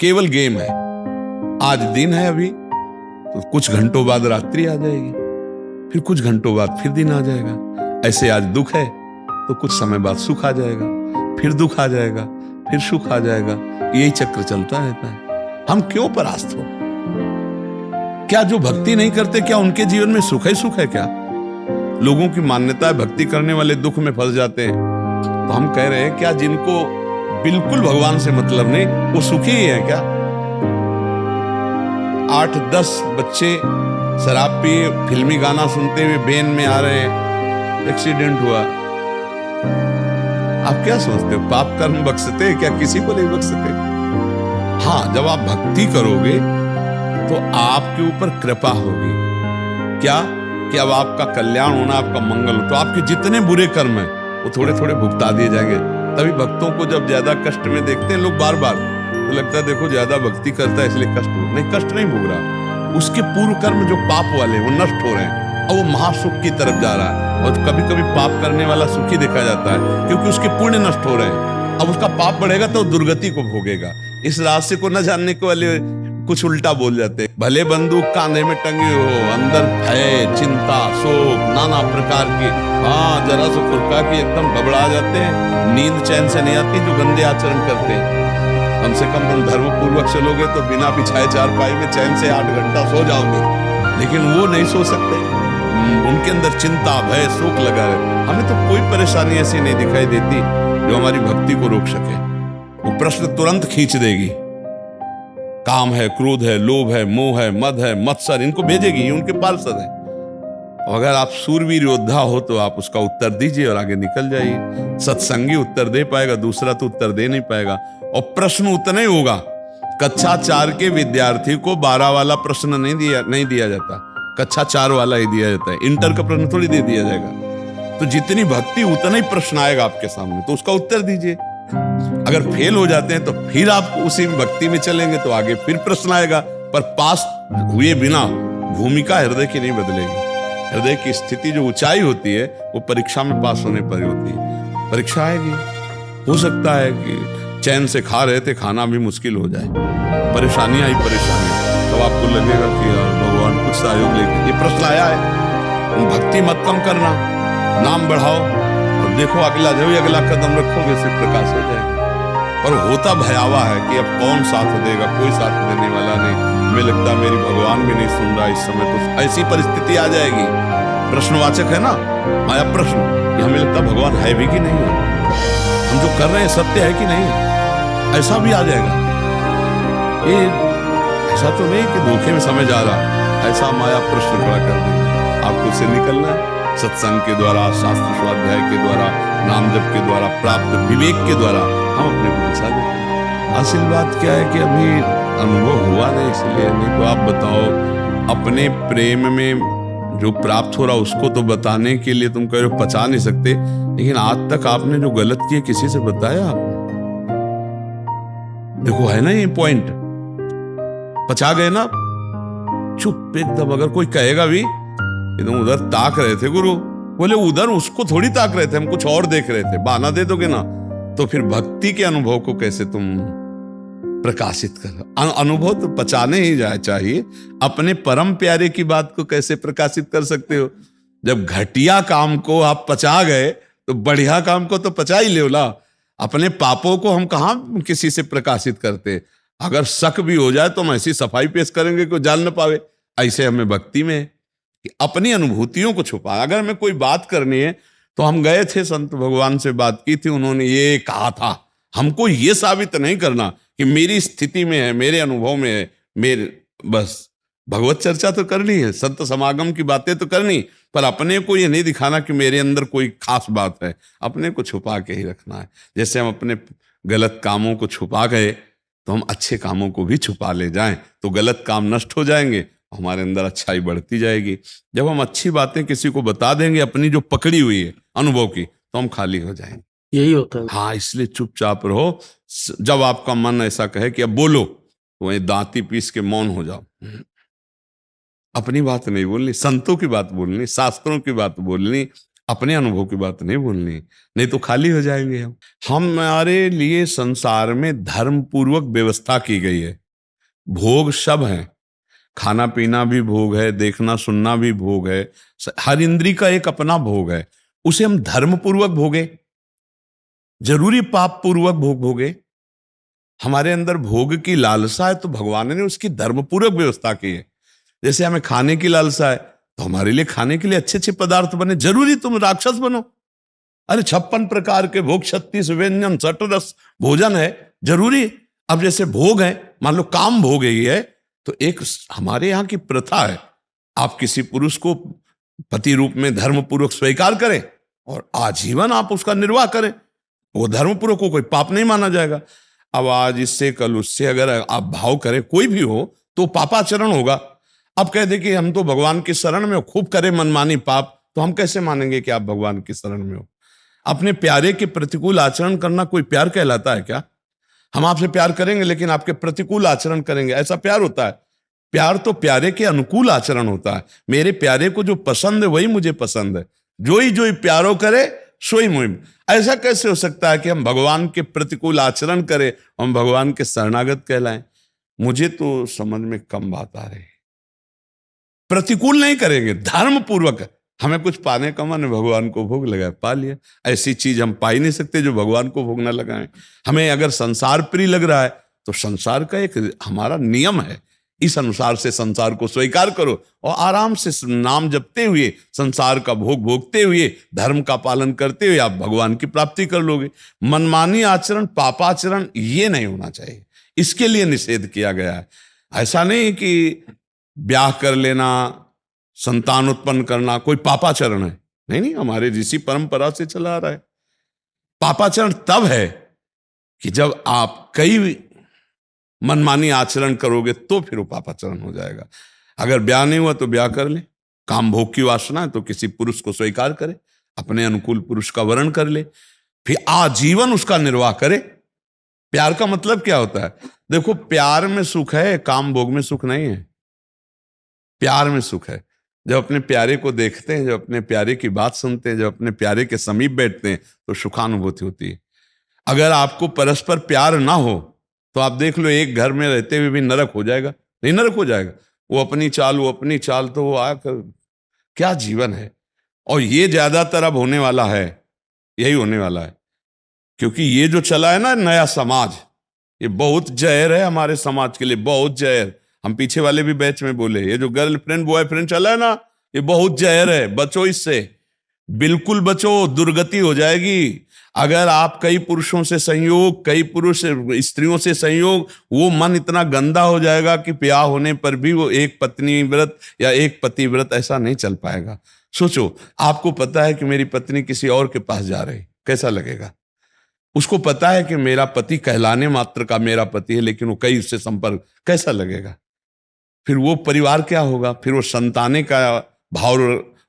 केवल गेम है। आज दिन है अभी, तो कुछ घंटों बाद रात्रि आ जाएगी, फिर कुछ घंटों बाद फिर दिन आ जाएगा। ऐसे आज दुख है तो कुछ समय बाद सुख आ जाएगा, फिर दुख आ जाएगा, फिर सुख आ जाएगा। यही चक्र चलता रहता है। हम क्यों परास्त हो? क्या जो भक्ति नहीं करते, क्या उनके जीवन में सुख ही सुख है? क्या लोगों की मान्यता है भक्ति करने वाले दुख में फंस जाते हैं, तो हम कह रहे हैं क्या जिनको बिल्कुल भगवान से मतलब नहीं वो सुखी ही है क्या? 8-10 बच्चे शराब पिए फिल्मी गाना सुनते हुए वेन में आ रहे हैं, एक्सीडेंट हुआ। आप क्या सोचते हो पाप कर्म बख्शते हैं क्या? किसी को नहीं बख्शते। हाँ, जब आप भक्ति करोगे तो आपके ऊपर कृपा होगी। क्या कि अब आपका कल्याण होना, आपका मंगल हो, तो आपके जितने बुरे कर्म हैं वो थोड़े थोड़े भुगता दिए जाएंगे। तभी भक्तों को जब ज्यादा कष्ट में देखते हैं लोग बार बार, तो लगता है देखो ज्यादा भक्ति करता है इसलिए कष्ट हो। नहीं, कष्ट नहीं भोग रहा, उसके पूर्व कर्म जो पाप वाले वो नष्ट हो रहे हैं और वो महासुख की तरफ जा रहा है। और कभी कभी पाप करने वाला सुखी देखा जाता है क्योंकि उसके पुण्य नष्ट हो रहे हैं। अब उसका पाप बढ़ेगा तो दुर्गति को भोगेगा। इस रहस्य को न जानने के वाले कुछ उल्टा बोल जाते हैं। भले बंदूक कांधे में टंगी हो, अंदर भय, चिंता, शोक, नाना प्रकार की, हाँ जरा सा फुरका की एकदम घबरा जाते हैं, नींद चैन से नहीं आती जो गंदे आचरण करते हैं। कम से कम तुम धर्म पूर्वक चलोगे तो बिना बिछाए चारपाई में चैन से 8 घंटा सो जाओगे, लेकिन वो नहीं सो सकते। उनके अंदर चिंता, भय, शोक लगा रहे। हमें तो कोई परेशानी ऐसी नहीं दिखाई देती जो हमारी भक्ति को रोक सके। वो प्रश्न तुरंत खींच देगी। काम है, क्रोध है, लोभ है, मोह है, मद है, मत्सर, इनको भेजेगी, ये उनके पार्षद है। अगर आप सूरवीर योद्धा हो तो आप उसका उत्तर दीजिए और आगे निकल जाइए। सत्संगी उत्तर दे पाएगा, दूसरा तो उत्तर दे नहीं पाएगा। और प्रश्न उतना ही होगा। कक्षा 4 के विद्यार्थी को 12 वाला प्रश्न नहीं दिया जाता, कक्षा 4 वाला ही दिया जाता है। इंटर का प्रश्न थोड़ी दे दिया जाएगा। तो जितनी भक्ति उतना ही प्रश्न आएगा आपके सामने, तो उसका उत्तर दीजिए। अगर फेल हो जाते हैं तो फिर आप उसी भक्ति में चलेंगे तो आगे फिर प्रश्न आएगा। पर पास हुए बिना भूमिका हृदय की नहीं बदलेगी। हृदय की स्थिति जो ऊंचाई होती है वो परीक्षा में पास होने पर होती है। परीक्षा आएगी, हो सकता है कि चैन से खा रहे थे, खाना भी मुश्किल हो जाए, परेशानी आई तो आपको लगेगा कि भगवान कुछ सहयोग लेके ये प्रश्न आया है। भक्ति मत कम करना, नाम बढ़ाओ और देखो अगला कदम रखोगे से प्रकाश हो जाएगा। पर होता भयावह है कि अब कौन साथ देगा, कोई साथ देने वाला नहीं। हमें लगता है मेरी भगवान भी नहीं सुन रहा इस समय, तो ऐसी परिस्थिति आ जाएगी। प्रश्नवाचक है ना माया प्रश्न, कि हमें लगता है भगवान है भी कि नहीं है, हम जो कर रहे हैं सत्य है कि नहीं, ऐसा भी आ जाएगा। ये ऐसा तो नहीं कि धोखे में समय जा रहा, ऐसा माया प्रश्न खड़ा कर देगा। आपको उससे निकलना है सत्संग के द्वारा, शास्त्र स्वाध्याय के द्वारा, नाम जप के द्वारा, प्राप्त विवेक के द्वारा हम अपने को बचा लेते हैं। असल बात क्या है कि अभी अनुभव हुआ नहीं, इसलिए नहीं। तो आप बताओ, अपने प्रेम में जो प्राप्त हो रहा उसको तो बताने के लिए तुम कह रहे हो पचा नहीं सकते, लेकिन आज तक आपने जो गलत किए किसी से बताया आपने? देखो है ना ये पॉइंट, पचा गए ना, चुप एकदम। अगर कोई कहेगा भी तुम उधर ताक रहे थे गुरु, बोले उधर उसको थोड़ी ताक रहे थे, हम कुछ और देख रहे थे, बहाना दे दोगे ना, तो फिर भक्ति के अनुभव को कैसे तुम प्रकाशित कर? अनुभव तो पचाने ही जाए चाहिए, अपने परम प्यारे की बात को कैसे प्रकाशित कर सकते हो? जब घटिया काम को आप पचा गए तो बढ़िया काम को तो पचा ही ले ना। अपने पापों को हम कहां किसी से प्रकाशित करते? अगर शक भी हो जाए तो हम ऐसी सफाई पेश करेंगे कि जान न पावे। ऐसे हमें भक्ति में कि अपनी अनुभूतियों को छुपा। अगर हमें कोई बात करनी है तो हम गए थे संत भगवान से बात की थी, उन्होंने ये कहा था, हमको ये साबित नहीं करना कि मेरी स्थिति में है, मेरे अनुभव में है, मेरे बस भगवत चर्चा तो करनी है, संत समागम की बातें तो करनी, पर अपने को ये नहीं दिखाना कि मेरे अंदर कोई खास बात है। अपने को छुपा के ही रखना है। जैसे हम अपने गलत कामों को छुपा गए तो हम अच्छे कामों को भी छुपा ले जाएं तो गलत काम नष्ट हो जाएंगे, हमारे अंदर अच्छाई बढ़ती जाएगी। जब हम अच्छी बातें किसी को बता देंगे अपनी जो पकड़ी हुई है अनुभव की, तो हम खाली हो जाएंगे। यही होता है। हाँ, इसलिए चुपचाप रहो। जब आपका मन ऐसा कहे कि अब बोलो, तो वही दांती पीस के मौन हो जाओ। अपनी बात नहीं बोलनी, संतों की बात बोलनी, शास्त्रों की बात बोलनी, अपने अनुभव की बात नहीं बोलनी, नहीं तो खाली हो जाएंगे हम। हमारे लिए संसार में धर्म पूर्वक व्यवस्था की गई है। भोग सब हैं, खाना पीना भी भोग है, देखना सुनना भी भोग है, हर इंद्री का एक अपना भोग है, उसे हम धर्म पूर्वक भोगे, जरूरी पाप पूर्वक भोग भोगे। हमारे अंदर भोग की लालसा है तो भगवान ने उसकी धर्मपूर्वक व्यवस्था की है। जैसे हमें खाने की लालसा है तो हमारे लिए खाने के लिए अच्छे अच्छे पदार्थ बने, जरूरी तुम राक्षस बनो? अरे 56 प्रकार के भोग, 36 व्यंजन, 60 रस भोजन है, जरूरी? अब जैसे भोग है, मान लो काम भोग है ये है, तो एक हमारे यहाँ की प्रथा है, आप किसी पुरुष को पति रूप में धर्मपूर्वक स्वीकार करें और आजीवन आप उसका निर्वाह करें, वो धर्मपूर्वक को कोई पाप नहीं माना जाएगा। अब आज इससे कल उससे अगर आप भाव करें कोई भी हो तो पापाचरण होगा। अब कह दे कि हम तो भगवान की शरण में हो, खूब करे मनमानी पाप, तो हम कैसे मानेंगे कि आप भगवान की शरण में हो? अपने प्यारे के प्रतिकूल आचरण करना कोई प्यार कहलाता है क्या? हम आपसे प्यार करेंगे लेकिन आपके प्रतिकूल आचरण करेंगे, ऐसा प्यार होता है? प्यार तो प्यारे के अनुकूल आचरण होता है। मेरे प्यारे को जो पसंद है वही मुझे पसंद है, जो ही प्यारो करे सोई मुहिम। ऐसा कैसे हो सकता है कि हम भगवान के प्रतिकूल आचरण करें, हम भगवान के शरणागत कहलाएं? मुझे तो समझ में कम बात आ रही। प्रतिकूल नहीं करेंगे, धर्म पूर्वक। हमें कुछ पाने का मन, भगवान को भोग लगाए, पा लिया। ऐसी चीज हम पा ही नहीं सकते जो भगवान को भोग ना लगाएं। हमें अगर संसार प्रिय लग रहा है तो संसार का एक हमारा नियम है, इस अनुसार से संसार को स्वीकार करो और आराम से नाम जपते हुए, संसार का भोग भोगते हुए, धर्म का पालन करते हुए आप भगवान की प्राप्ति कर लोगे। मनमानी आचरण, पापाचरण ये नहीं होना चाहिए, इसके लिए निषेध किया गया है। ऐसा नहीं कि ब्याह कर लेना, संतान उत्पन्न करना कोई पापाचरण है, नहीं नहीं, हमारे ऋषि परंपरा से चला आ रहा है। पापाचरण तब है कि जब आप कई मनमानी आचरण करोगे तो फिर वो पापाचरण हो जाएगा। अगर ब्याह नहीं हुआ तो ब्याह कर ले, काम भोग की वासना है तो किसी पुरुष को स्वीकार करे, अपने अनुकूल पुरुष का वर्ण कर ले, फिर आजीवन उसका निर्वाह करे। प्यार का मतलब क्या होता है? देखो, प्यार में सुख है, काम भोग में सुख नहीं है। प्यार में सुख है, जब अपने प्यारे को देखते हैं, जब अपने प्यारे की बात सुनते हैं, जब अपने प्यारे के समीप बैठते हैं तो सुखानुभूति होती है। अगर आपको परस्पर प्यार ना हो तो आप देख लो, एक घर में रहते हुए भी नरक हो जाएगा। नहीं, नरक हो जाएगा। वो अपनी चाल, वो अपनी चाल, तो वो आकर क्या जीवन है। और ये ज्यादातर अब होने वाला है, यही होने वाला है, क्योंकि ये जो चला है ना नया समाज, ये बहुत जहर है हमारे समाज के लिए, बहुत जहर। हम पीछे वाले भी बैच में बोले, ये जो गर्लफ्रेंड बॉयफ्रेंड चला है ना, ये बहुत जहर है, बचो इससे, बिल्कुल बचो, दुर्गति हो जाएगी। अगर आप कई पुरुषों से संयोग, कई पुरुष स्त्रियों से संयोग, वो मन इतना गंदा हो जाएगा कि ब्याह होने पर भी वो एक पत्नी व्रत या एक पति व्रत ऐसा नहीं चल पाएगा। सोचो, आपको पता है कि मेरी पत्नी किसी और के पास जा रही, कैसा लगेगा? उसको पता है कि मेरा पति कहलाने मात्र का मेरा पति है, लेकिन वो कई उससे संपर्क, कैसा लगेगा? फिर वो परिवार क्या होगा, फिर वो संताने का भाव,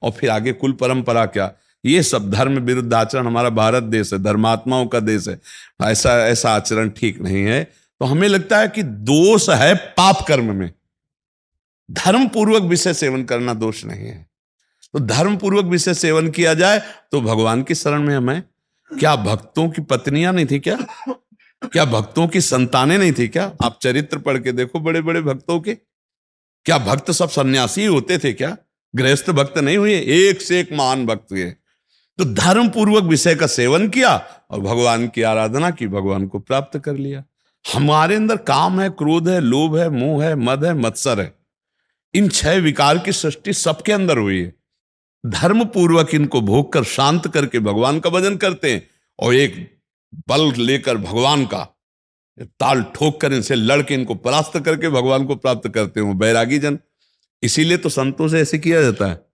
और फिर आगे कुल परंपरा क्या। ये सब धर्म विरुद्ध आचरण। हमारा भारत देश है, धर्मात्माओं का देश है, ऐसा आचरण ठीक नहीं है। तो हमें लगता है कि दोष है पाप कर्म में, धर्म पूर्वक विषय सेवन करना दोष नहीं है। तो धर्म पूर्वक विषय सेवन किया जाए तो भगवान की शरण में हमें, क्या भक्तों की पत्नियां नहीं थी क्या? क्या भक्तों की संतानें नहीं थी क्या? आप चरित्र पढ़ के देखो बड़े बड़े भक्तों के, क्या भक्त सब सन्यासी होते थे क्या? गृहस्थ भक्त नहीं हुए, एक से एक महान भक्त हुए। तो धर्म पूर्वक विषय का सेवन किया और भगवान की आराधना की, भगवान को प्राप्त कर लिया। हमारे अंदर काम है, क्रोध है, लोभ है, मोह है, मद है, मत्सर है। इन 6 विकार की सृष्टि सबके अंदर हुई है। धर्म पूर्वक इनको भोग कर शांत करके भगवान का भजन करते हैं, और एक बल लेकर भगवान का ताल ठोक कर इनसे लड़के इनको परास्त करके भगवान को प्राप्त करते हैं वो बैरागी जन। इसीलिए तो संतों से ऐसे किया जाता है।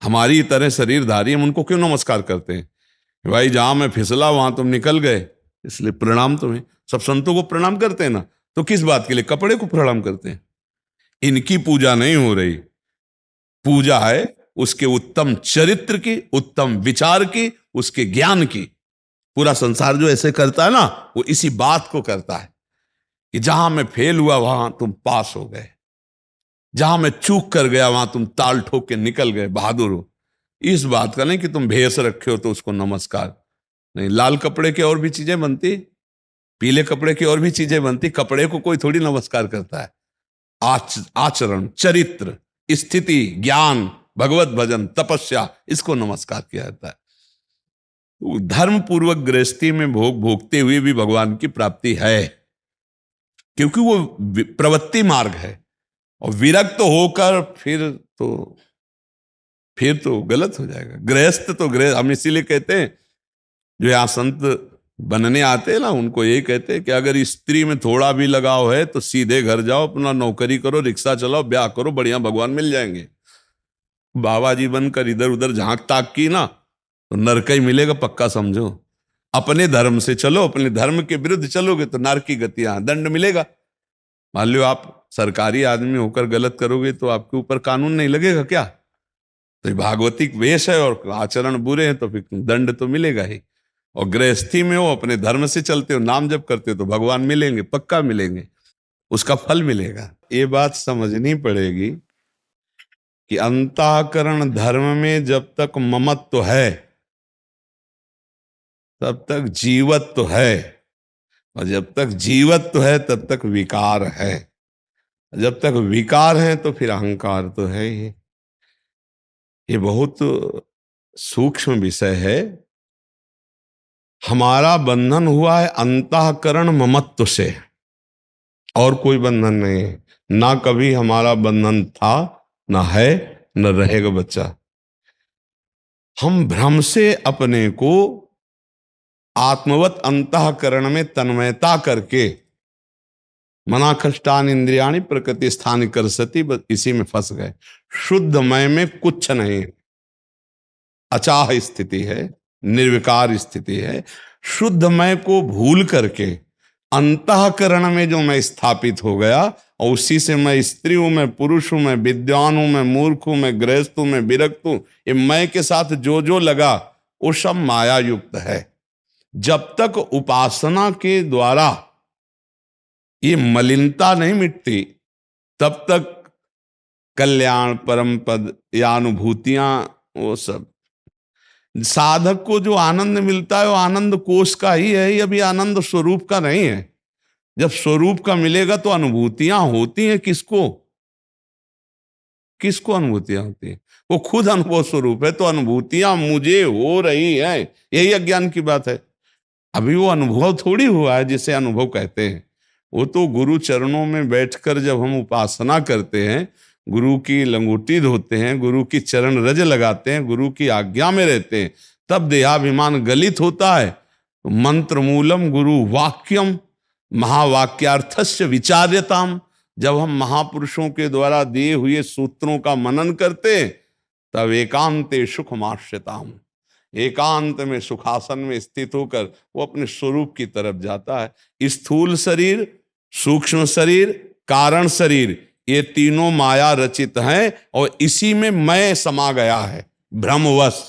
हमारी तरह शरीरधारी, हम उनको क्यों नमस्कार करते हैं? भाई जहां मैं फिसला वहां तुम निकल गए, इसलिए प्रणाम तुम्हें। सब संतों को प्रणाम करते हैं ना, तो किस बात के लिए कपड़े को प्रणाम करते हैं? इनकी पूजा नहीं हो रही, पूजा है उसके उत्तम चरित्र की, उत्तम विचार की, उसके ज्ञान की। पूरा संसार जो ऐसे करता है ना, वो इसी बात को करता है कि जहां मैं फेल हुआ वहां तुम पास हो गए, जहां मैं चूक कर गया वहां तुम ताल ठोक के निकल गए, बहादुर हो। इस बात का नहीं कि तुम भेष रखे हो तो उसको नमस्कार नहीं। लाल कपड़े की और भी चीजें बनती, पीले कपड़े की और भी चीजें बनती, कपड़े को कोई थोड़ी नमस्कार करता है। आचरण, चरित्र, स्थिति, ज्ञान, भगवत भजन, तपस्या, इसको नमस्कार किया जाता है। धर्म पूर्वक गृहस्थी में भोग भोगते हुए भी भगवान की प्राप्ति है, क्योंकि वो प्रवृत्ति मार्ग है। और विरक्त होकर फिर तो गलत हो जाएगा। गृहस्थ तो गृहस्थ, हम इसीलिए कहते हैं जो यहाँ संत बनने आते हैं ना, उनको ये कहते हैं कि अगर स्त्री में थोड़ा भी लगाव है तो सीधे घर जाओ, अपना नौकरी करो, रिक्शा चलाओ, ब्याह करो, बढ़िया भगवान मिल जाएंगे। बाबा जी बनकर इधर उधर झांक ताक की ना तो नरक ही मिलेगा, पक्का समझो। अपने धर्म से चलो, अपने धर्म के विरुद्ध चलोगे तो नरक की गतियां, दंड मिलेगा। मान लो आप सरकारी आदमी होकर गलत करोगे तो आपके ऊपर कानून नहीं लगेगा क्या? तो भागवतिक वेश है और आचरण बुरे हैं तो फिर दंड तो मिलेगा ही। और गृहस्थी में हो, अपने धर्म से चलते हो, नाम जप करते हो तो भगवान मिलेंगे, पक्का मिलेंगे, उसका फल मिलेगा। ये बात समझनी पड़ेगी कि अंतःकरण धर्म में जब तक ममत्व है तब तक जीवत्व है, और जब तक जीवत्व है तब तक विकार है, जब तक विकार है तो फिर अहंकार तो है ही। ये बहुत सूक्ष्म विषय है। हमारा बंधन हुआ है अंतःकरण ममत्व से, और कोई बंधन नहीं है। ना कभी हमारा बंधन था, ना है, न रहेगा बच्चा। हम भ्रम से अपने को आत्मवत अंतःकरण में तन्मयता करके मना कष्टान इंद्रियाणी प्रकृति स्थान कर सती, बस इसी में फंस गए। शुद्ध मय में कुछ नहीं, अचाह स्थिति है, निर्विकार स्थिति है। शुद्ध मय को भूल करके अंतःकरण में जो मैं स्थापित हो गया, और उसी से मैं स्त्री हूं, मैं पुरुष हूं, मैं विद्वान हूं, मैं मूर्ख हूं, मैं गृहस्थ हूं, मैं विरक्त हूं, ये मैं के साथ जो जो लगा वो सब माया युक्त है। जब तक उपासना के द्वारा ये मलिनता नहीं मिटती तब तक कल्याण, परम पद या अनुभूतियां, वो सब साधक को जो आनंद मिलता है वो आनंद कोष का ही है, ये अभी आनंद स्वरूप का नहीं है। जब स्वरूप का मिलेगा तो अनुभूतियां होती हैं किसको? किसको अनुभूतियां होती हैं? वो खुद अनुभव स्वरूप है, तो अनुभूतियां मुझे हो रही हैं, यही अज्ञान की बात है। अभी वो अनुभव थोड़ी हुआ है जिसे अनुभव कहते हैं। वो तो गुरु चरणों में बैठकर जब हम उपासना करते हैं, गुरु की लंगोटी धोते हैं, गुरु की चरण रज लगाते हैं, गुरु की आज्ञा में रहते हैं, तब देहाभिमान गलित होता है। मंत्र मूलम गुरु वाक्यम महावाक्यार्थस्य विचार्यताम। जब हम महापुरुषों के द्वारा दिए हुए सूत्रों का मनन करते हैं तब एकांते सुखमाश्यताम, एकांत में सुखासन में स्थित होकर वो अपने स्वरूप की तरफ जाता है। स्थूल शरीर, सूक्ष्म शरीर, कारण शरीर, ये तीनों माया रचित हैं और इसी में मैं समा गया है भ्रमवश।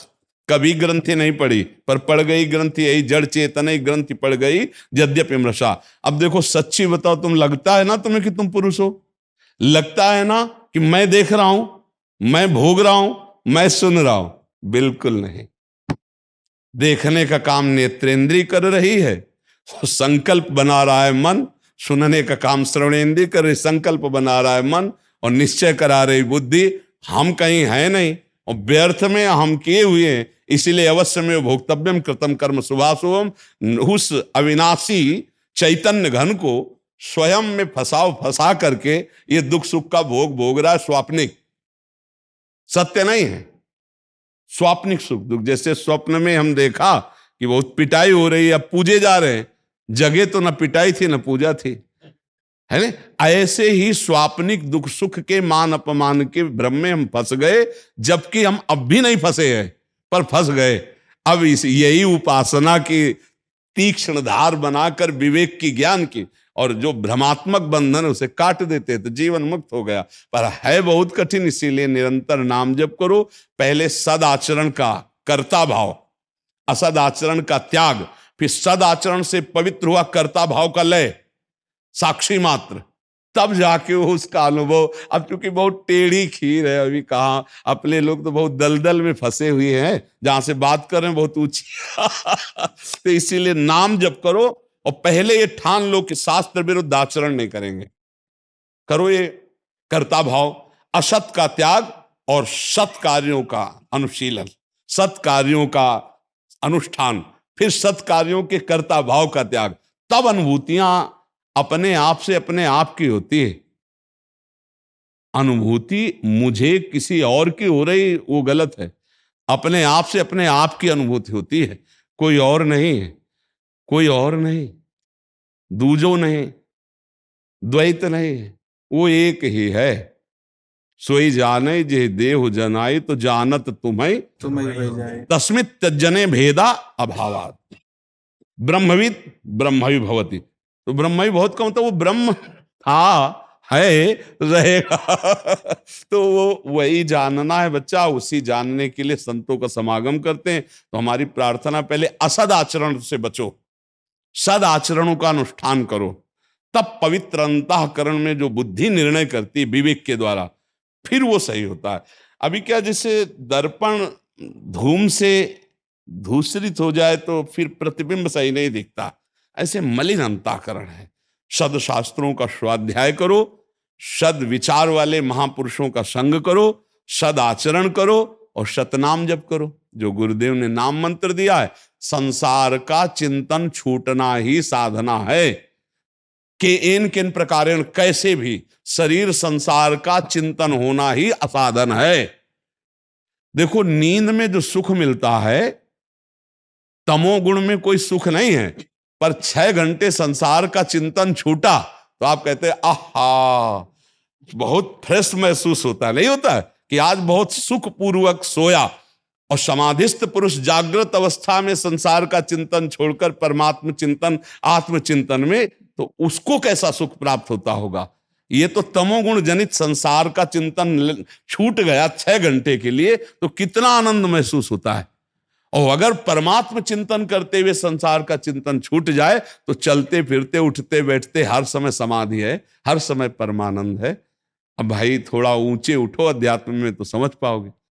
कभी ग्रंथि नहीं पड़ी, पर पड़ गई ग्रंथि, यही जड़ चेतन ग्रंथि पड़ गई यद्यपि मृषा। अब देखो सच्ची बताओ, तुम लगता है ना तुम्हें कि तुम पुरुष हो? लगता है ना कि मैं देख रहा हूं, मैं भोग रहा हूं, मैं सुन रहा हूं? बिल्कुल नहीं। देखने का काम नेत्रेंद्रिय कर रही है, संकल्प बना रहा है मन। सुनने का काम श्रवणेंद्रिय कर रही, संकल्प बना रहा है मन, और निश्चय करा रही बुद्धि। हम कहीं है नहीं, और व्यर्थ में हम किए हुए हैं, इसीलिए अवश्य में भोक्तव्यम कृतम कर्म शुभाशुभम। उस अविनाशी चैतन्य घन को स्वयं में फंसा करके ये दुख सुख का भोग भोग रहा है। स्वाप्निक, सत्य नहीं है, स्वाप्निक सुख दुख। जैसे स्वप्न में हम देखा कि बहुत पिटाई हो रही है, अब पूजे जा रहे हैं, जगह तो न पिटाई थी न पूजा थी, है ना? ऐसे ही स्वाप्निक दुख सुख के मान अपमान के भ्रम में हम फंस गए, जबकि हम अब भी नहीं फंसे हैं पर फंस गए। अब यही उपासना की तीक्ष्ण धार बनाकर विवेक की, ज्ञान की, और जो भ्रमात्मक बंधन उसे काट देते तो जीवन मुक्त हो गया। पर है बहुत कठिन, इसीलिए निरंतर नाम जप करो। पहले सद आचरण का कर्ता भाव, असद आचरण का त्याग, फिर सद आचरण से पवित्र हुआ कर्ता भाव का लय, साक्षी मात्र, तब जाके वो उसका अनुभव। अब चूंकि बहुत टेढ़ी खीर है, अभी कहाँ, अपने लोग तो बहुत दलदल में फंसे हुए हैं, जहां से बात कर रहे हैं बहुत ऊंची तो इसीलिए नाम जप करो, और पहले ये ठान लो कि शास्त्र विरुद्ध आचरण नहीं करेंगे। करो ये कर्ता भाव, असत का त्याग और सत कार्यों का अनुशीलन, सत कार्यों का अनुष्ठान, फिर सत कार्यों के कर्ता भाव का त्याग। तब अनुभूतियां अपने आप से अपने आप की होती है। अनुभूति मुझे किसी और की हो रही वो गलत है। अपने आप से अपने आप की अनुभूति होती है, कोई और नहीं है, कोई और नहीं, दूजो नहीं, द्वैत नहीं है, वो एक ही है। सोई जाने जे देहु जनाई तो जानत तुम्हें तस्मित तज्जने भेदा अभावात। ब्रह्मविद ब्रह्मवि भवति। तो ब्रह्मवि बहुत कम, तो वो ब्रह्म था, है, रहेगा तो वो वही जानना है बच्चा। उसी जानने के लिए संतों का समागम करते हैं। तो हमारी प्रार्थना, पहले असद आचरण से बचो, सद आचरणों का अनुष्ठान करो, तब पवित्र अंतःकरण में जो बुद्धि निर्णय करती है विवेक के द्वारा, फिर वो सही होता है। अभी क्या, जैसे दर्पण धूम से धूसरित हो जाए तो फिर प्रतिबिंब सही नहीं दिखता, ऐसे मलिन अंतःकरण है। सद शास्त्रों का स्वाध्याय करो, सद विचार वाले महापुरुषों का संग करो, सद आचरण करो और सतनाम जप करो। जो गुरुदेव ने नाम मंत्र दिया है, संसार का चिंतन छूटना ही साधना है। कि इन किन प्रकार कैसे भी शरीर संसार का चिंतन होना ही असाधन है। देखो, नींद में जो सुख मिलता है, तमोगुण में कोई सुख नहीं है, पर 6 घंटे संसार का चिंतन छूटा तो आप कहते हैं आहा, बहुत फ्रेश महसूस होता है, नहीं होता है कि आज बहुत सुख पूर्वक सोया। और समाधिस्थ पुरुष जागृत अवस्था में संसार का चिंतन छोड़कर परमात्म चिंतन, आत्मचिंतन में, तो उसको कैसा सुख प्राप्त होता होगा। ये तो तमोगुण जनित संसार का चिंतन छूट गया 6 घंटे के लिए, तो कितना आनंद महसूस होता है। और अगर परमात्म चिंतन करते हुए संसार का चिंतन छूट जाए तो चलते फिरते उठते बैठते हर समय समाधि है, हर समय परमानंद है। अब भाई थोड़ा ऊंचे उठो अध्यात्म में तो समझ पाओगे।